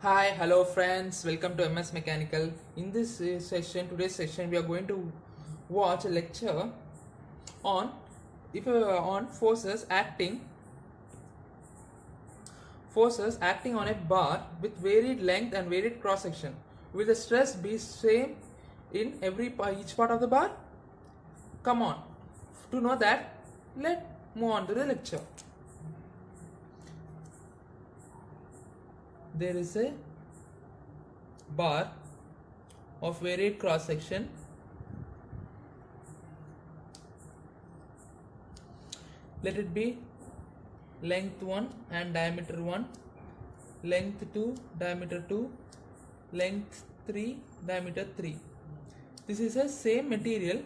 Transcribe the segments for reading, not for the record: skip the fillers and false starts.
Hi, hello friends, welcome to MS Mechanical. In this today's session, we are going to watch a lecture on on forces acting on a bar with varied length and varied cross section. Will the stress be same in each part of the bar? Come on. To know that, let's move on to the lecture. There is a bar of varied cross section. Let it be length 1 and diameter 1, length 2, diameter 2, length 3, diameter 3. This is a same material,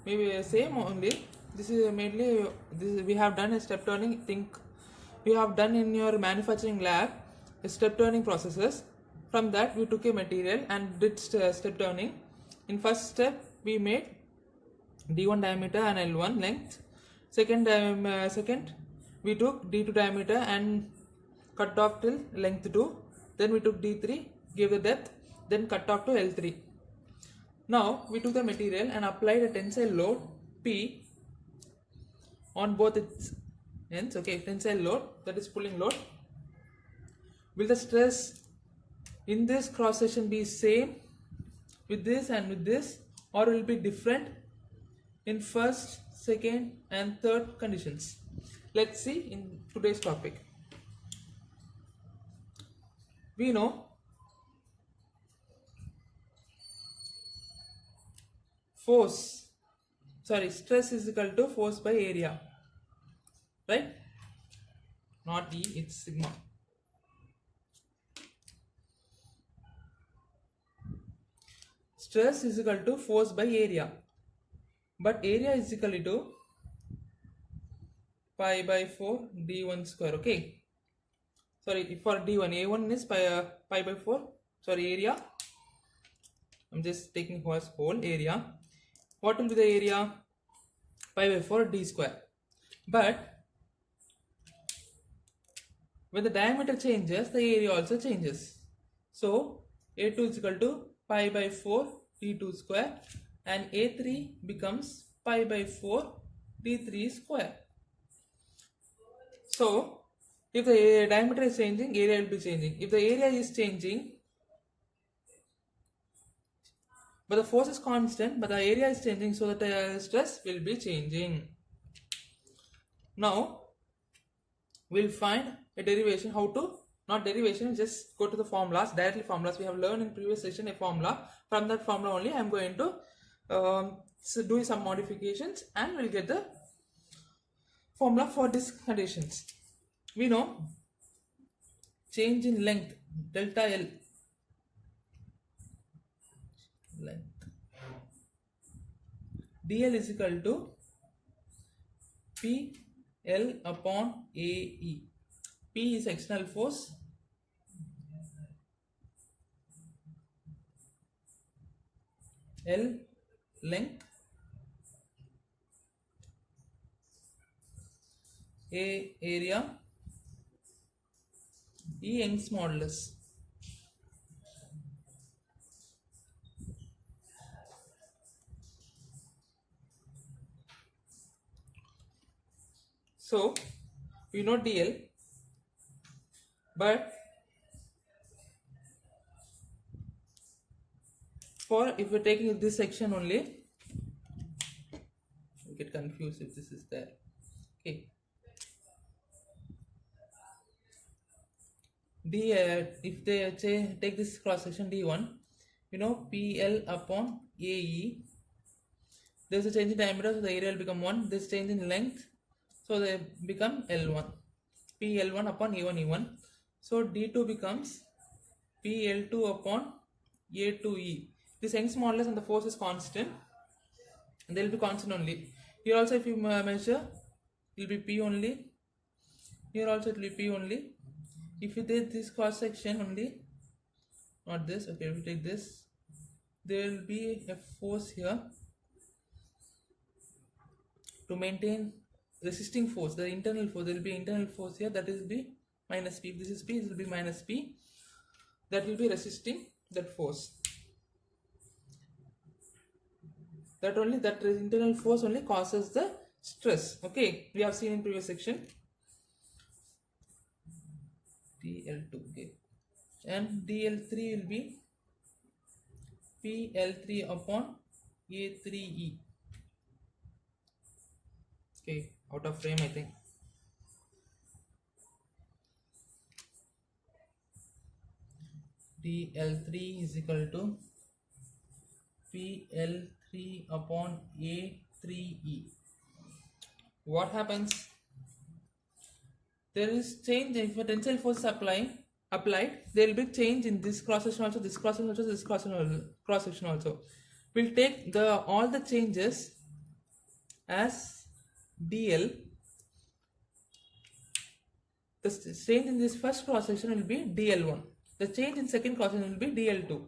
maybe same only. This is mainly we have done a step turning. Think you have done in your manufacturing lab a step turning processes. From that we took a material and did step turning. In first step we made D1 diameter and L1 length. Second we took D2 diameter and cut off till length 2. Then we took D3, gave the depth, then cut off to L3. Now we took the material and applied a tensile load P on both its ends. Okay, tensile load, that is pulling load. Will the stress in this cross section be same with this and with this, or will it be different in first, second and third conditions? Let's see in today's topic. We know stress is equal to force by area, right? Not E, it's sigma. Stress is equal to force by area, but area is equal to pi by 4 d1 square. Okay, sorry, for d1, a1 is pi by 4. Sorry, area, I'm just taking for whole area. What will be the area? Pi by 4 d square. But when the diameter changes, the area also changes. So a2 is equal to pi by 4 d2 square and a3 becomes pi by 4 d3 square. So if the diameter is changing, area will be changing. If the area is changing but the force is constant, but the area is changing, so that the stress will be changing. Now we'll find a derivation. How to? Not derivation, just go to the formulas, directly formulas. We have learned in previous session a formula. From that formula only I am going to do some modifications and we'll get the formula for these conditions. We know change in length, delta L, length, dl is equal to PL upon AE. P is external force, L length, A area, E Young's modulus. So we know dl, but for if we're taking this section only, we get confused if this is there. Okay, if they take this cross section d1, you know PL upon AE, there's a change in diameter, so the area will become 1. This change in length, so they become L1, PL1 upon E1. So D2 becomes PL2 upon A2E. This Young's modulus and the force is constant, and they will be constant only. Here also if you measure, it will be P only. Here also it will be P only. If you take this cross section only, not this, okay, if you take this, there will be a force here to maintain resisting force, the internal force. There will be internal force here, that is be minus P. If this is P, it will be minus P. that will be resisting that force. That internal force only causes the stress. Okay, we have seen in previous section. DL2, okay, and DL3 will be PL3 upon A3E. Okay, out of frame I think. DL3 is equal to PL3 upon A3E. What happens? There is change if a tensile force is applied. There will be change in this cross section also, this cross section also, this cross section also. We'll take all the changes as DL. The change in this first cross section will be DL1. The change in second cross section will be DL2.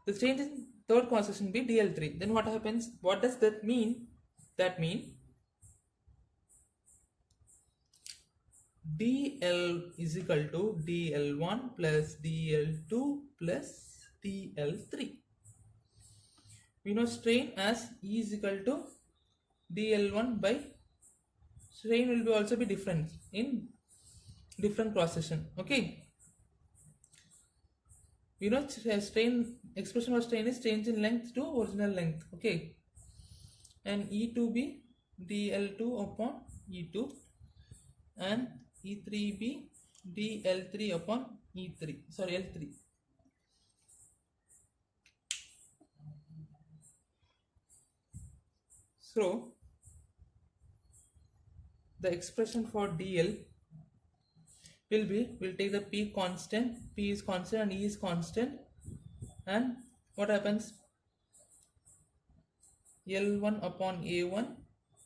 The change in third cross section will be DL3. Then what happens? What does that mean? That means DL is equal to DL1 plus DL2 plus DL3. We know strain as E is equal to DL1 by strain will be also be different in different cross section. Okay. We know strain expression for strain is change in length to original length. Okay. And E2 be DL2 upon E2 and E3 be DL3 upon E3. Sorry, L3. So the expression for DL will be, we'll take the P constant, P is constant and E is constant, and what happens? L1 upon A1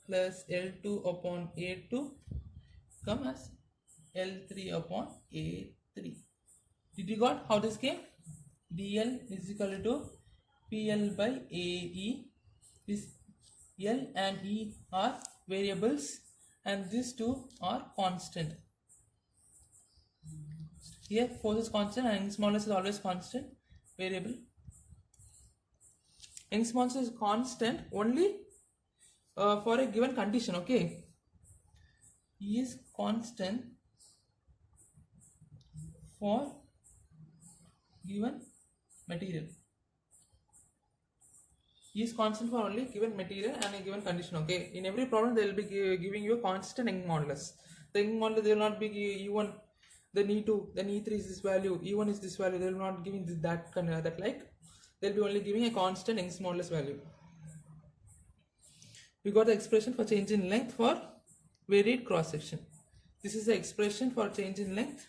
plus L2 upon A2 come as L3 upon A3. Did you got how this came? DL is equal to PL by AE. This L and E are variables and these two are constant. Here force is constant and Young's modulus is always constant variable. Young's modulus is constant only for a given condition. Okay, E is constant for given material. E is constant for only given material and a given condition. Okay, in every problem they will be giving you a constant Young's modulus. The Young's modulus they will not be E1, then E2, then E3 is this value, E1 is this value. They will not giving that like. They will be only giving a constant Young's modulus value. We got the expression for change in length for varied cross section. This is the expression for change in length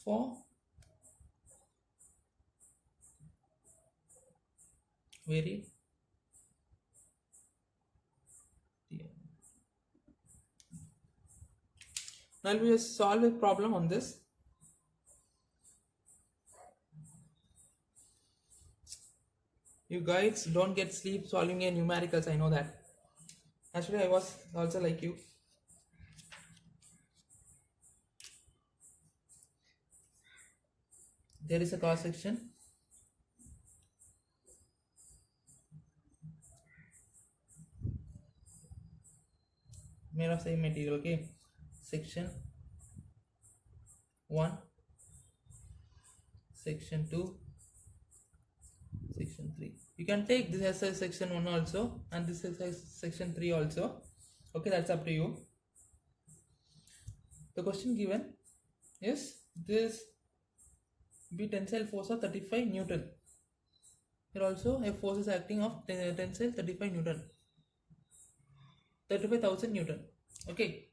for varied. Now we will solve a problem on this. You guys don't get sleep solving a numericals, I know that. Actually, I was also like you. There is a cross section. Made of same material, okay. Section 1, section 2, section 3. You can take this as section 1 also and this is section 3 also. Okay, that's up to you. The question given is this be tensile force of 35 Newton. Here also a force is acting of tensile 35 Newton. 35,000 Newton. Okay.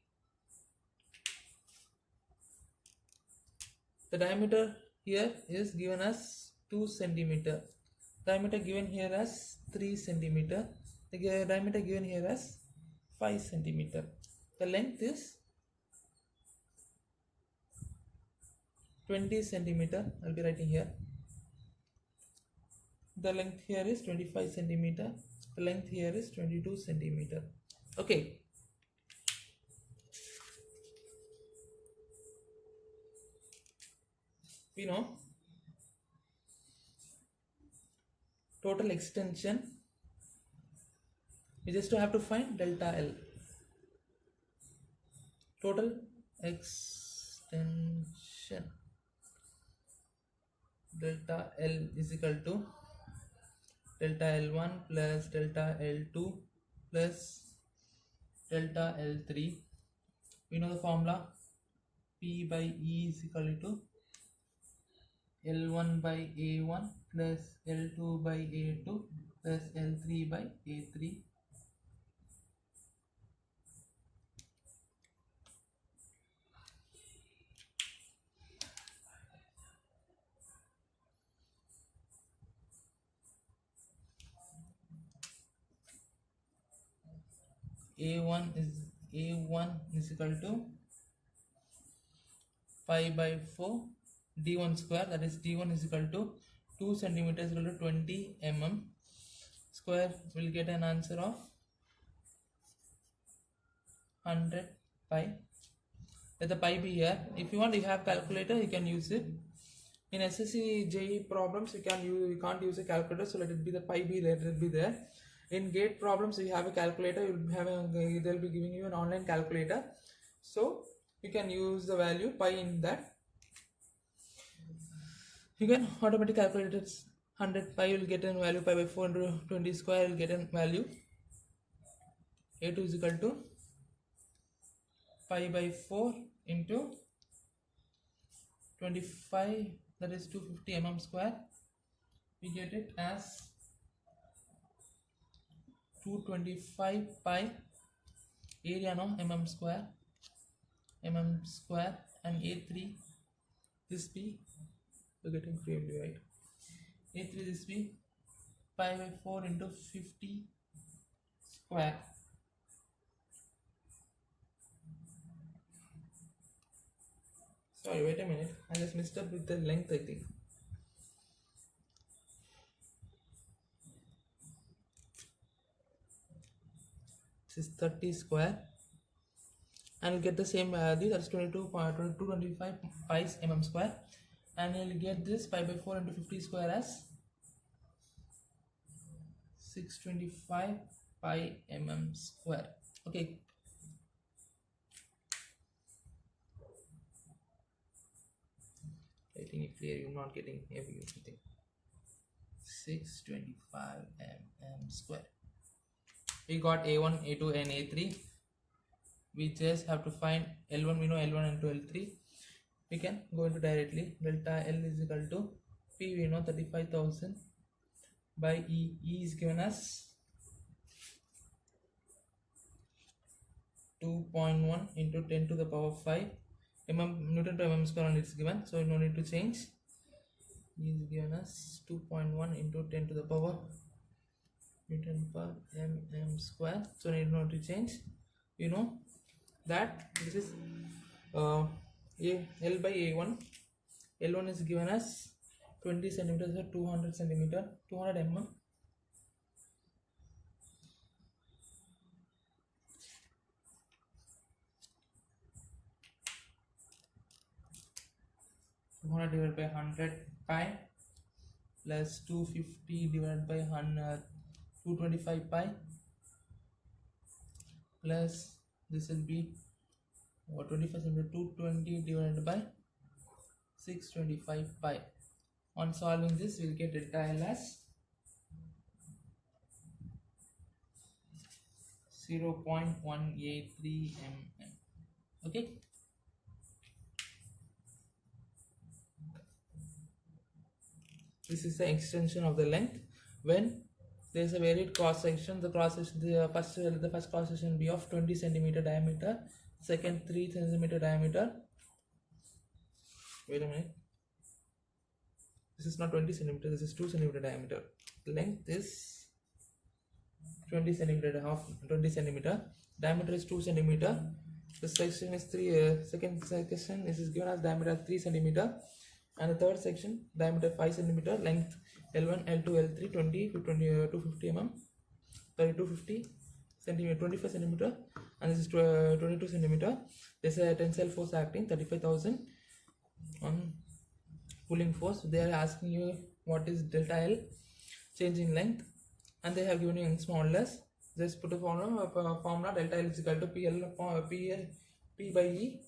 The diameter here is given as 2 centimeter. Diameter given here as 3 centimeter. The diameter given here as 5 centimeter. The length is 20 centimeter. I'll be writing here. The length here is 25 centimeter. The length here is 22 centimeter. Okay. we know total extension, we just have to find delta L. Total extension delta L is equal to delta L1 plus delta L2 plus delta L3. We know the formula, P by E is equal to L1 by A1 plus L2 by A2 plus L3 by A3. A1 is equal to pi by 4 d1 square, that is d1 is equal to 2 centimeters equal to 20 mm square. Will get an answer of 100 pi. Let the pi be here. If you want, you have calculator, you can use it. In SSC JE problems, you can't use a calculator, so let it be the pi be, let it be there. In gate problems, if you have a calculator, they'll be giving you an online calculator, so you can use the value pi in that. You can automatically calculate it. 100 pi will get a value pi by 4 into 20 square will get a value. A2 is equal to pi by 4 into 25, that is 250 mm square. We get it as 225 pi, area no mm square, and A3 this be, we're getting clearly right. A3 this be pi by 4 into 50 square. Sorry, wait a minute, I just messed up with the length, I think. This is 30 square, and you'll get the same value, that's 225 pi mm square, and you'll get this pi by 4 into 50 square as 625 pi mm square. Okay. I think it's clear, you're not getting everything. 625 mm square. We got A1, A2 and A3. We just have to find L1, we know L1 and L3. We can go into directly. Delta L is equal to P, we know 35,000 by E. E is given as 2.1 into 10 to the power 5 Newton to mm square, and it's given, so no need to change. E is given as 2.1 into 10 to the power Newton per mm square, so need not to change. You know that this is L by A1. L1 is given as 20 centimeters or 200 centimeter, 200 mm. Divided by 100 pi plus 250 divided by 225 pi plus this will be 25 centimeter, 220 divided by 625 pi. On solving this, we'll get delta L as 0.183 mm. Okay. This is the extension of the length. When there is a varied cross section, the first cross section be of 20 centimeter diameter, second 3 centimeter diameter. Wait a minute. This is not 20 centimeter. This is 2 centimeter diameter. Length is 20 centimeter. Half 20 centimeter. Diameter is 2 centimeter. The section is second section. This is given as diameter 3 centimeter. And the third section diameter 5 centimeter, length L1, L2, L3 250 mm, 250 centimeter, 25 centimeter, and this is 22 centimeter. There's a tensile force acting 35,000 on pulling force. They are asking you what is delta L, change in length, and they have given you in small less. Just put a formula delta L is equal to P by E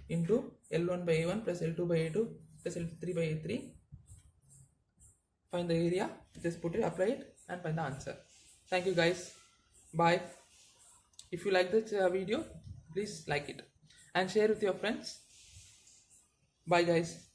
into L1 by A1 plus L2 by A2 plus L3 by A3. Find the area, just put it, apply it, and find the answer. Thank you guys. Bye. If you like this video, please like it and share with your friends. Bye guys.